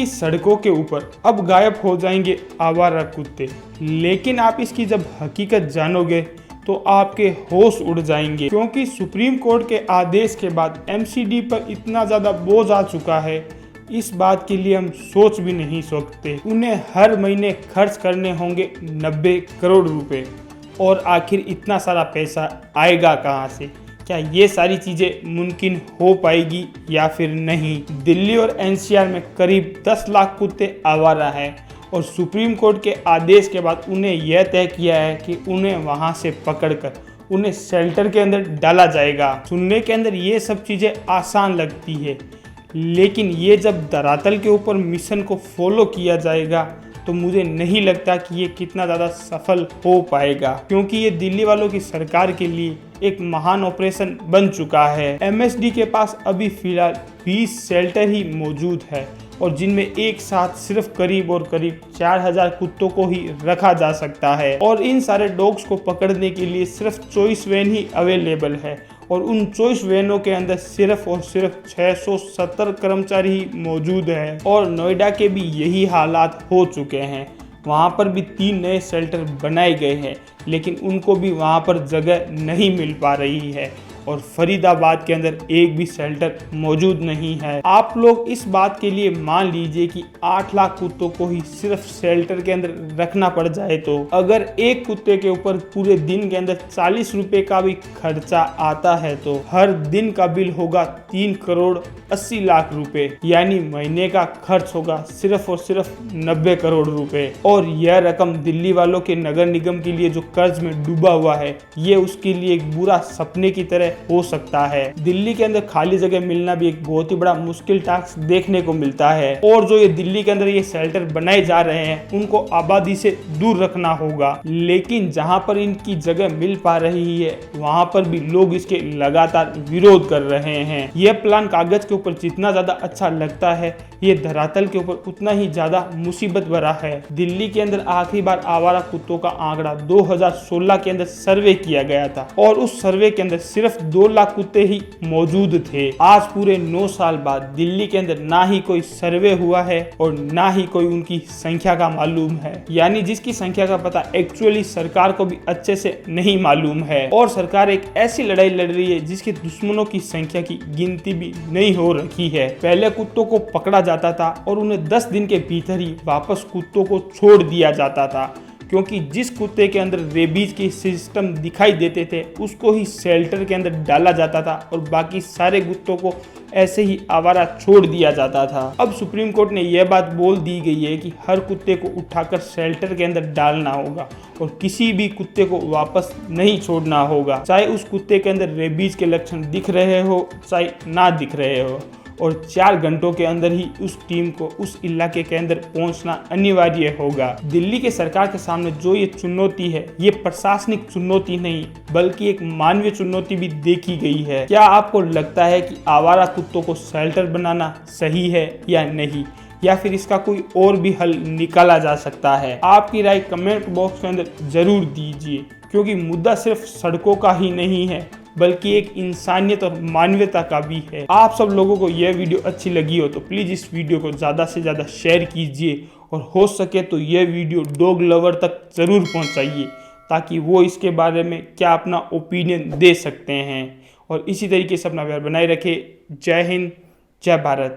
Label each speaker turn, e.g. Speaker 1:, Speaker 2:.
Speaker 1: की सड़कों के ऊपर अब गायब हो जाएंगे आवारा कुत्ते, लेकिन आप इसकी जब हकीकत जानोगे तो आपके होश उड़ जाएंगे, क्योंकि सुप्रीम कोर्ट के आदेश के बाद एमसीडी पर इतना ज़्यादा बोझ आ चुका है, इस बात के लिए हम सोच भी नहीं सकते। उन्हें हर महीने खर्च करने होंगे 90 करोड़ रुपए, और आखिर इतना सारा पैसा आएगा कहाँ से? क्या ये सारी चीज़ें मुमकिन हो पाएगी या फिर नहीं? दिल्ली और एनसीआर में करीब 10 लाख कुत्ते आवारा हैं और सुप्रीम कोर्ट के आदेश के बाद उन्हें यह तय किया है कि उन्हें वहां से पकड़कर उन्हें शेल्टर के अंदर डाला जाएगा। सुनने के अंदर ये सब चीज़ें आसान लगती है, लेकिन ये जब धरातल के ऊपर मिशन को फॉलो किया जाएगा तो मुझे नहीं लगता कि ये कितना ज़्यादा सफल हो पाएगा, क्योंकि ये दिल्ली वालों की सरकार के लिए एक महान ऑपरेशन बन चुका है। एमएसडी के पास अभी फिलहाल 20 शेल्टर ही मौजूद है और जिनमें एक साथ सिर्फ करीब 4000 कुत्तों को ही रखा जा सकता है, और इन सारे डॉग्स को पकड़ने के लिए सिर्फ चॉइस वैन ही अवेलेबल है, और उन चॉइस वैनों के अंदर सिर्फ और सिर्फ 670 कर्मचारी ही मौजूद हैं। और नोएडा के भी यही हालात हो चुके हैं, वहाँ पर भी 3 नए शेल्टर बनाए गए हैं, लेकिन उनको भी वहाँ पर जगह नहीं मिल पा रही है, और फरीदाबाद के अंदर एक भी शेल्टर मौजूद नहीं है। आप लोग इस बात के लिए मान लीजिए कि 8 लाख कुत्तों को ही सिर्फ शेल्टर के अंदर रखना पड़ जाए, तो अगर एक कुत्ते के ऊपर पूरे दिन के अंदर 40 रुपए का भी खर्चा आता है तो हर दिन का बिल होगा 3 करोड़ 80 लाख रुपए, यानी महीने का खर्च होगा सिर्फ और सिर्फ 90 करोड़ रुपए। और यह रकम दिल्ली वालों के नगर निगम के लिए जो कर्ज में डूबा हुआ है, ये उसके लिए एक बुरा सपने की तरह हो सकता है। दिल्ली के अंदर खाली जगह मिलना भी एक बहुत ही बड़ा मुश्किल टास्क देखने को मिलता है, और जो ये दिल्ली के अंदर ये शेल्टर बनाए जा रहे हैं उनको आबादी से दूर रखना होगा, लेकिन जहां पर इनकी जगह मिल पा रही है वहां पर भी लोग इसके लगातार विरोध कर रहे हैं। यह प्लान कागज के ऊपर जितना ज्यादा अच्छा लगता है, ये धरातल के ऊपर उतना ही ज्यादा मुसीबत भरा है। दिल्ली के अंदर आखिरी बार आवारा कुत्तों का आंकड़ा 2016 के अंदर सर्वे किया गया था, और उस सर्वे के अंदर सिर्फ 2 लाख कुत्ते ही मौजूद थे। आज पूरे 9 साल बाद दिल्ली के अंदर ना ही कोई सर्वे हुआ है और ना ही कोई उनकी संख्या का मालूम है, यानी जिसकी संख्या का पता एक्चुअली सरकार को भी अच्छे से नहीं मालूम है, और सरकार एक ऐसी लड़ाई लड़ रही है जिसके दुश्मनों की संख्या की गिनती भी नहीं हो रखी है। पहले कुत्तों को पकड़ा जाता था और उन्हें 10 दिन के भीतर ही वापस कुत्तों को छोड़ दिया जाता था, क्योंकि जिस कुत्ते के अंदर रेबीज के सिस्टम दिखाई देते थे उसको ही शेल्टर के अंदर डाला जाता था और बाकी सारे कुत्तों को ऐसे ही आवारा छोड़ दिया जाता था। अब सुप्रीम कोर्ट ने यह बात बोल दी गई है कि हर कुत्ते को उठाकर शेल्टर के अंदर डालना होगा और किसी भी कुत्ते को वापस नहीं छोड़ना होगा, चाहे उस कुत्ते के अंदर रेबीज के लक्षण दिख रहे हो चाहे ना दिख रहे हो, और 4 घंटों के अंदर ही उस टीम को उस इलाके के अंदर पहुंचना अनिवार्य होगा। दिल्ली के सरकार के सामने जो ये चुनौती है, ये प्रशासनिक चुनौती नहीं बल्कि एक मानवीय चुनौती भी देखी गई है। क्या आपको लगता है कि आवारा कुत्तों को शेल्टर बनाना सही है या नहीं, या फिर इसका कोई और भी हल निकाला जा सकता है? आपकी राय कमेंट बॉक्स के अंदर जरूर दीजिए, क्योंकि मुद्दा सिर्फ सड़कों का ही नहीं है बल्कि एक इंसानियत और मानवीयता का भी है। आप सब लोगों को यह वीडियो अच्छी लगी हो तो प्लीज़ इस वीडियो को ज़्यादा से ज़्यादा शेयर कीजिए, और हो सके तो यह वीडियो डॉग लवर तक ज़रूर पहुंचाइए, ताकि वो इसके बारे में क्या अपना ओपिनियन दे सकते हैं। और इसी तरीके से अपना प्यार बनाए रखें। जय हिंद, जय भारत।